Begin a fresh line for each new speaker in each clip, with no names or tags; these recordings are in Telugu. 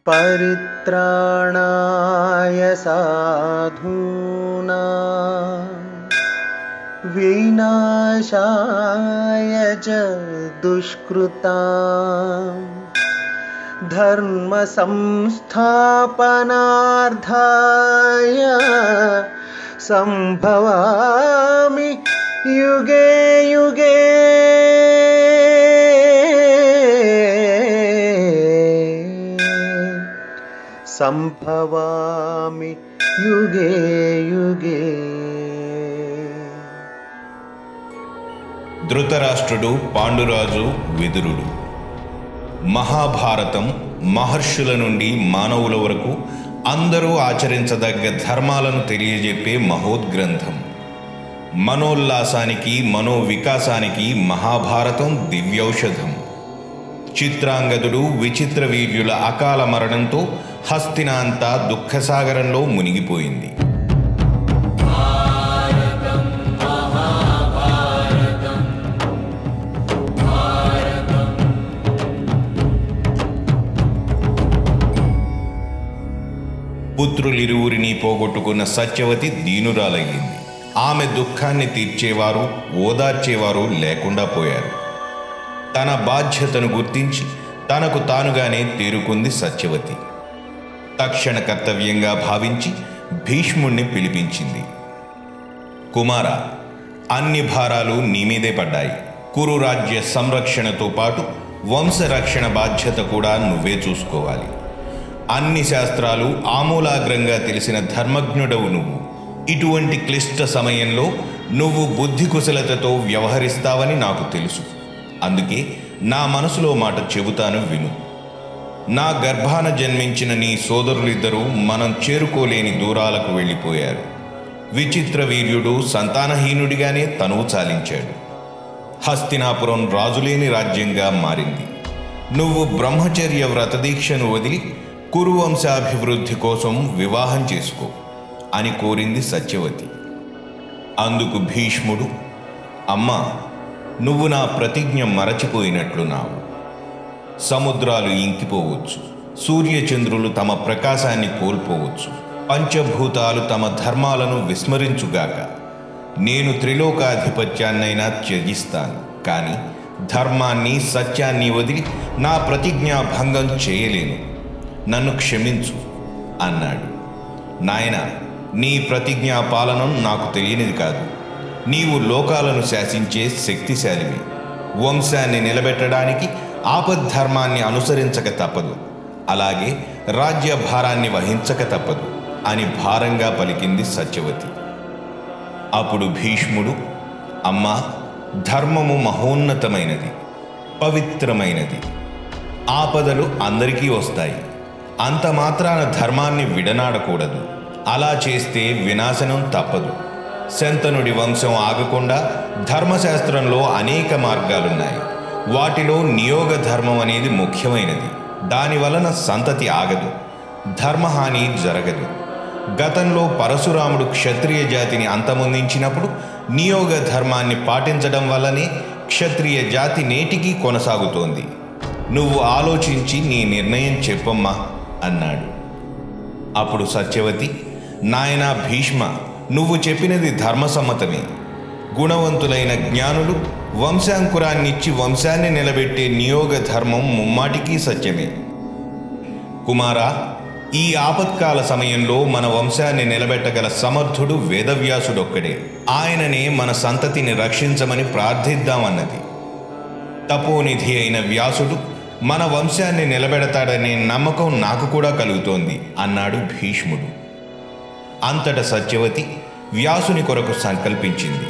परित्राणाय साधूनां विनाशाय च दुष्कृतां धर्म संस्थापनार्थाय संभवामि युगे युगे। संभवामि युगे युगे।
ధృతరాష్ట్రుడు, పాండురాజు, విదురుడు. మహాభారతం మహర్షుల నుండి మానవుల వరకు అందరూ ఆచరించదగ్గ ధర్మాలను తెలియజెప్పే మహోద్గ్రంథం. మనోల్లాసానికి, మనోవికాసానికి మహాభారతం దివ్యౌషధం. చిత్రాంగదుడు, విచిత్ర వీర్యుల అకాల మరణంతో హస్తినాంతా దుఃఖసాగరంలో మునిగిపోయింది. పుత్రులిరువురిని పోగొట్టుకున్న సత్యవతి దీనురాలయ్యింది. ఆమె దుఃఖాన్ని తీర్చేవారు, ఓదార్చేవారు లేకుండా పోయారు. తన బాధ్యతను గుర్తించి తనకు తానుగానే తేరుకుంది సత్యవతి. తక్షణ కర్తవ్యంగా భావించి భీష్ముణ్ణి పిలిపించింది. కుమార, అన్ని భారాలు నీ మీదే పడ్డాయి. కురు రాజ్య సంరక్షణతో పాటు వంశరక్షణ బాధ్యత కూడా నువ్వే చూసుకోవాలి. అన్ని శాస్త్రాలు ఆమూలాగ్రంగా తెలిసిన ధర్మజ్ఞుడవు నువ్వు. ఇటువంటి క్లిష్ట సమయంలో నువ్వు బుద్ధి కుశలతతో వ్యవహరిస్తావని నాకు తెలుసు. అందుకే నా మనసులో మాట చెబుతాను విను. నా గర్భాన జన్మించిన నీ సోదరులిద్దరూ మనం చేరుకోలేని దూరాలకు వెళ్ళిపోయారు. విచిత్ర వీర్యుడు సంతానహీనుడిగానే తనువు చాలించాడు. హస్తినాపురం రాజులేని రాజ్యంగా మారింది. నువ్వు బ్రహ్మచర్య వ్రతదీక్షను వదిలి కురువంశాభివృద్ధి కోసం వివాహం చేసుకో అని కోరింది సత్యవతి. అందుకు భీష్ముడు, అమ్మా, నువ్వు నా ప్రతిజ్ఞ మరచిపోయినట్లున్నావు. సముద్రాలు ఇంకిపోవచ్చు, సూర్యచంద్రులు తమ ప్రకాశాన్ని కోల్పోవచ్చు, పంచభూతాలు తమ ధర్మాలను విస్మరించుగాక. నేను త్రిలోకాధిపత్యాన్నైనా త్యజిస్తాను, కానీ ధర్మాన్ని, సత్యాన్ని వదిలి నా ప్రతిజ్ఞా భంగం చేయలేను. నన్ను క్షమించు అన్నాడు. నాయన, నీ ప్రతిజ్ఞా పాలనం నాకు తెలియనిది కాదు. నీవు లోకాలను శాసించే శక్తిశాలివి. వంశాన్ని నిలబెట్టడానికి ఆపద్ధర్మాన్ని అనుసరించక తప్పదు, అలాగే రాజ్యభారాన్ని వహించక తప్పదు అని భారంగా పలికింది సత్యవతి. అప్పుడు భీష్ముడు, అమ్మా, ధర్మము మహోన్నతమైనది, పవిత్రమైనది. ఆపదలు అందరికీ వస్తాయి. అంత మాత్రాన ధర్మాన్ని విడనాడకూడదు. అలా చేస్తే వినాశనం తప్పదు. శంతనుడి వంశం ఆగకుండా ధర్మశాస్త్రంలో అనేక మార్గాలున్నాయి. వాటిలో నియోగ ధర్మం అనేది ముఖ్యమైనది. దాని వలన సంతతి ఆగదు, ధర్మహాని జరగదు. గతంలో పరశురాముడు క్షత్రియ జాతిని అంతమొందించినప్పుడు నియోగ ధర్మాన్ని పాటించడం వల్లనే క్షత్రియ జాతి నేటికీ కొనసాగుతోంది. నువ్వు ఆలోచించి నీ నిర్ణయం చెప్పమ్మా అన్నాడు. అప్పుడు సత్యవతి, నాయనా భీష్మ, నువ్వు చెప్పినది ధర్మసమ్మతమే. గుణవంతులైన జ్ఞానులు వంశాంకురాన్నిచ్చి వంశాన్ని నిలబెట్టే నియోగ ధర్మం ముమ్మాటికీ సత్యమే. కుమారా, ఈ ఆపత్కాల సమయంలో మన వంశాన్ని నిలబెట్టగల సమర్థుడు వేదవ్యాసుడొక్కడే. ఆయననే మన సంతతిని రక్షించమని ప్రార్థిద్దామన్నది. తపోనిధి అయిన వ్యాసుడు మన వంశాన్ని నిలబెడతాడనే నమ్మకం నాకు కూడా కలుగుతోంది అన్నాడు భీష్ముడు. అంతట సత్యవతి వ్యాసుని కొరకు సంకల్పించింది.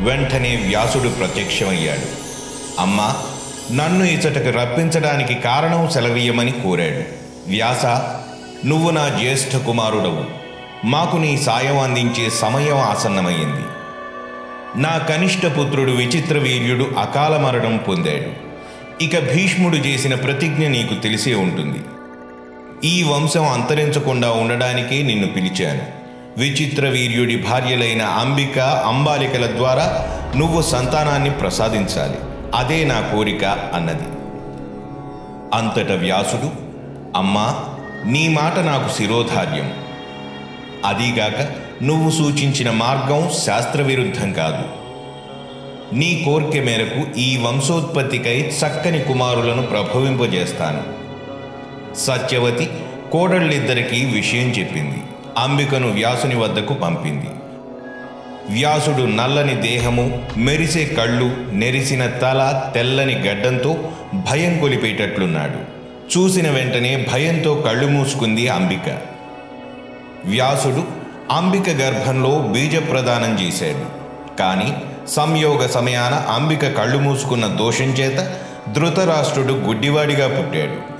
వెంటనే వ్యాసుడు ప్రత్యక్షమయ్యాడు. అమ్మా, నన్ను ఇచ్చటకు రప్పించడానికి కారణం సెలవీయమని కోరాడు. వ్యాస, నువ్వు నా జ్యేష్ఠ కుమారుడవు. మాకు నీ సాయం అందించే సమయం ఆసన్నమయ్యింది. నా కనిష్ట పుత్రుడు విచిత్ర వీర్యుడు అకాల మరణం పొందాడు. ఇక భీష్ముడు చేసిన ప్రతిజ్ఞ నీకు తెలిసే ఉంటుంది. ఈ వంశం అంతరించకుండా ఉండడానికే నిన్ను పిలిచాను. విచిత్ర వీర్యుడి భార్యలైన అంబిక, అంబాలికల ద్వారా నువ్వు సంతానాన్ని ప్రసాదించాలి. అదే నా కోరిక అన్నది. అంతట వ్యాసుడు, అమ్మా, నీ మాట నాకు శిరోధార్యం. అదీగాక నువ్వు సూచించిన మార్గం శాస్త్రవిరుద్ధం కాదు. నీ కోరిక మేరకు ఈ వంశోత్పత్తికై చక్కని కుమారులను ప్రభవింపజేస్తాను. సత్యవతి కోడళ్ళిద్దరికీ విషయం చెప్పింది. అంబికను వ్యాసుని వద్దకు పంపింది. వ్యాసుడు నల్లని దేహము, మెరిసే కళ్ళు, నెరిసిన తల, తెల్లని గడ్డంతో భయం కొలిపేటట్లున్నాడు. చూసిన వెంటనే భయంతో కళ్ళు మూసుకుంది అంబిక. వ్యాసుడు అంబిక గర్భంలో బీజప్రదానం చేశాడు. కానీ సంయోగ సమయాన అంబిక కళ్ళు మూసుకున్న దోషం చేత ధృతరాష్ట్రుడు గుడ్డివాడిగా పుట్టాడు.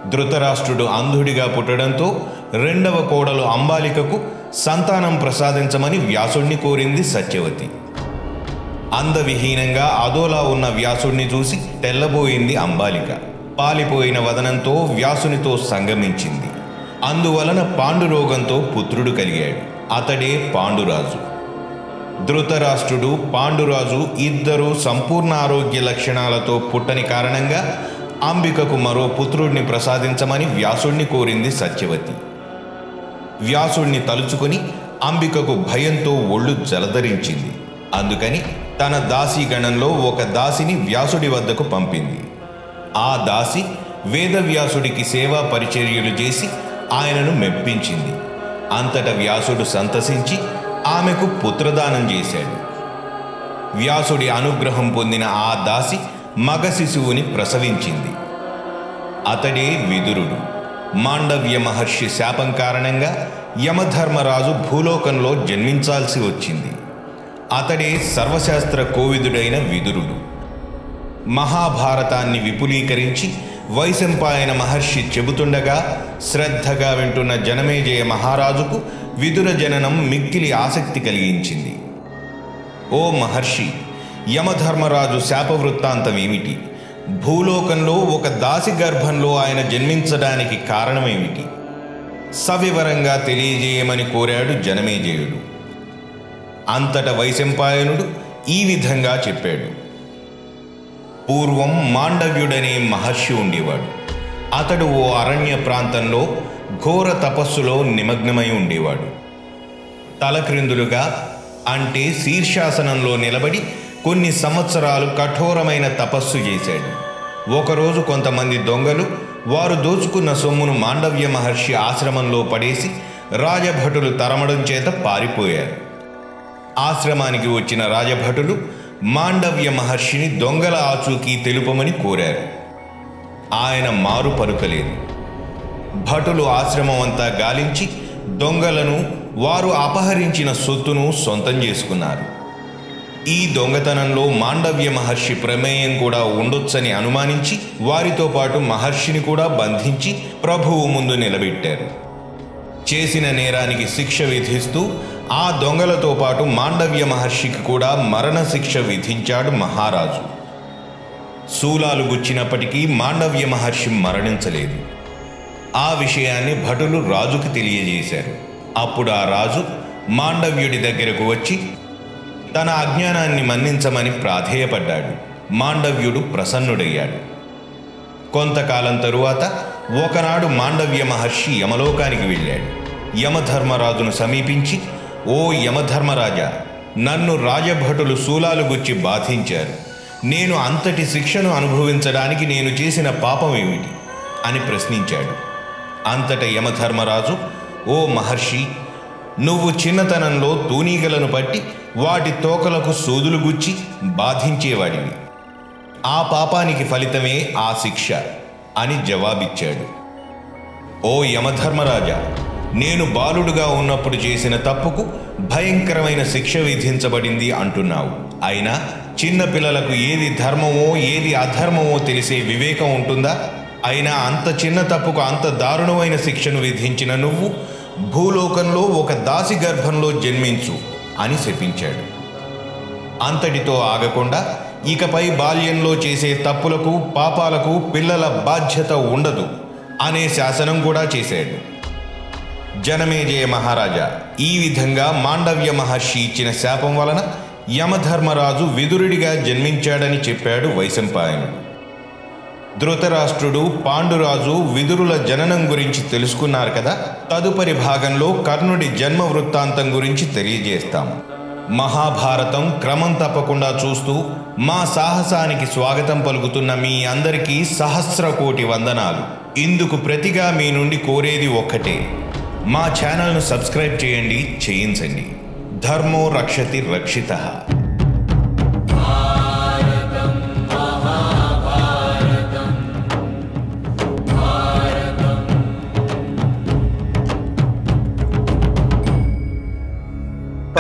ధృతరాష్ట్రుడు అంధుడిగా పుట్టడంతో రెండవ కోడలు అంబాలికకు సంతానం ప్రసాదించమని వ్యాసుడిని కోరింది సత్యవతి. అందవిహీనంగా అదోలా ఉన్న వ్యాసుడిని చూసి తెల్లబోయింది అంబాలిక. పాలిపోయిన వదనంతో వ్యాసునితో సంగమించింది. అందువలన పాండురోగంతో పుత్రుడు కలిగాడు. అతడే పాండురాజు. ధృతరాష్ట్రుడు, పాండురాజు ఇద్దరూ సంపూర్ణ ఆరోగ్య లక్షణాలతో పుట్టని కారణంగా అంబికకు మరో పుత్రుడిని ప్రసాదించమని వ్యాసుడిని కోరింది సత్యవతి. వ్యాసుడిని తలుచుకుని అంబికకు భయంతో ఒళ్ళు జలధరించింది. అందుకని తన దాసీగణంలో ఒక దాసిని వ్యాసుడి వద్దకు పంపింది. ఆ దాసి వేదవ్యాసుడికి సేవా పరిచర్యలు చేసి ఆయనను మెప్పించింది. అంతట వ్యాసుడు సంతసించి ఆమెకు పుత్రదానం చేశాడు. వ్యాసుడి అనుగ్రహం పొందిన ఆ దాసి మగ శిశువుని ప్రసవించింది. అతడే విదురుడు. మాండవ్య మహర్షి శాపం కారణంగా యమధర్మరాజు భూలోకంలో జన్మించాల్సి వచ్చింది. అతడే సర్వశాస్త్ర కోవిదుడైన విదురుడు. మహాభారతాన్ని విపులీకరించి వైశంపాయన మహర్షి చెబుతుండగా శ్రద్ధగా వింటున్న జనమేజయ మహారాజుకు విదుర జననం మిక్కిలి ఆసక్తి కలిగించింది. ఓ మహర్షి, యమధర్మరాజు శాపవృత్తాంతం ఏమిటి? భూలోకంలో ఒక దాసి గర్భంలో ఆయన జన్మించడానికి కారణమేమిటి? సవివరంగా తెలియజేయమని కోరాడు జనమేజయుడు. అంతట వైశంపాయనుడు ఈ విధంగా చెప్పాడు. పూర్వం మాండవ్యుడనే మహర్షి ఉండేవాడు. అతడు ఓ అరణ్య ప్రాంతంలో ఘోర తపస్సులో నిమగ్నమై ఉండేవాడు. తలక్రిందులుగా అంటే శీర్షాసనంలో నిలబడి కొన్ని సంవత్సరాలు కఠోరమైన తపస్సు చేశాడు. ఒకరోజు కొంతమంది దొంగలు వారు దోచుకున్న సొమ్మును మాండవ్య మహర్షి ఆశ్రమంలో పడేసి రాజభటులు తరమడం చేత పారిపోయారు. ఆశ్రమానికి వచ్చిన రాజభటులు మాండవ్య మహర్షిని దొంగల ఆచూకీ తెలుపమని కోరారు. ఆయన మారు పలుకలేదు. భటులు ఆశ్రమం అంతా గాలించి దొంగలను, వారు అపహరించిన సొత్తును సొంతం చేసుకున్నారు. ఈ దొంగతనంలో మాండవ్య మహర్షి ప్రమేయం కూడా ఉండొచ్చని అనుమానించి వారితో పాటు మహర్షిని కూడా బంధించి ప్రభువు ముందు నిలబెట్టారు. చేసిన నేరానికి శిక్ష విధిస్తూ ఆ దొంగలతో పాటు మాండవ్య మహర్షికి కూడా మరణశిక్ష విధించాడు మహారాజు. శూలాలు గుచ్చినప్పటికీ మాండవ్య మహర్షి మరణించలేదు. ఆ విషయాన్ని భటులు రాజుకు తెలియజేశారు. అప్పుడు ఆ రాజు మాండవ్యుడి దగ్గరకు వచ్చి తన అజ్ఞానాన్ని మన్నించమని ప్రాధేయపడ్డాడు. మాండవ్యుడు ప్రసన్నుడయ్యాడు. కొంతకాలం తరువాత ఒకనాడు మాండవ్య మహర్షి యమలోకానికి వెళ్ళాడు. యమధర్మరాజును సమీపించి, ఓ యమధర్మరాజా, నన్ను రాజభటులు శూలాలు గుచ్చి బాధించారు. నేను అంతటి శిక్షను అనుభవించడానికి నేను చేసిన పాపం ఏమిటి అని ప్రశ్నించాడు. అంతట యమధర్మరాజు, ఓ మహర్షి, నువ్వు చిన్నతనంలో తూనీగలను పట్టి వాటి తోకలకు సూదులు గుచ్చి బాధించేవాడివి. ఆ పాపానికి ఫలితమే ఆ శిక్ష అని జవాబిచ్చాడు. ఓ యమధర్మరాజా, నేను బాలుడుగా ఉన్నప్పుడు చేసిన తప్పుకు భయంకరమైన శిక్ష విధించబడింది అంటున్నావు. అయినా చిన్న పిల్లలకు ఏది ధర్మమో ఏది అధర్మమో తెలిసే వివేకం ఉంటుందా? అయినా అంత చిన్న తప్పుకు అంత దారుణమైన శిక్షను విధించిన నువ్వు భూలోకంలో ఒక దాసి గర్భంలో జన్మించు అని శపించాడు. అంతటితో ఆగకుండా ఇకపై బాల్యంలో చేసే తప్పులకు పాపాలకు పిల్లల బాధ్యత ఉండదు అనే శాసనం కూడా చేశాడు. జనమేజయ మహారాజా, ఈ విధంగా మాండవ్య మహర్షి ఇచ్చిన శాపం వలన యమధర్మరాజు విదురుడిగా జన్మించాడని చెప్పాడు వైశంపాయనుడు. ధృతరాష్ట్రుడు, పాండురాజు, విదురుల జననం గురించి తెలుసుకున్నారు కదా. తదుపరి భాగంలో కర్ణుడి జన్మ వృత్తాంతం గురించి తెలియజేస్తాం. మహాభారతం క్రమం తప్పకుండా చూస్తూ మా సాహసానికి స్వాగతం పలుకుతున్న మీ అందరికీ సహస్ర కోటి వందనాలు. ఇందుకు ప్రతిగా మీ నుండి కోరేది ఒక్కటే, మా ఛానల్ను సబ్స్క్రైబ్ చేయండి, చేయించండి. ధర్మో రక్షతి రక్షితః.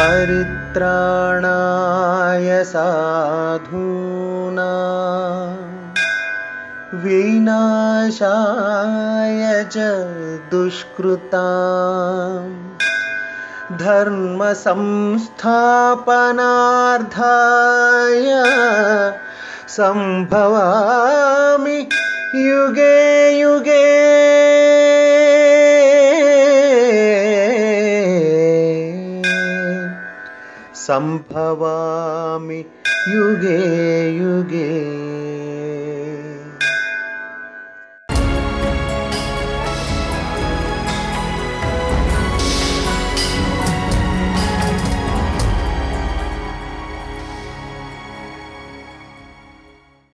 परित्राणाय साधूनां विनाशाय च दुष्कृतां धर्मसंस्थापनार्थाय संभवामि युगे युगे. संभवामि युगे युगे.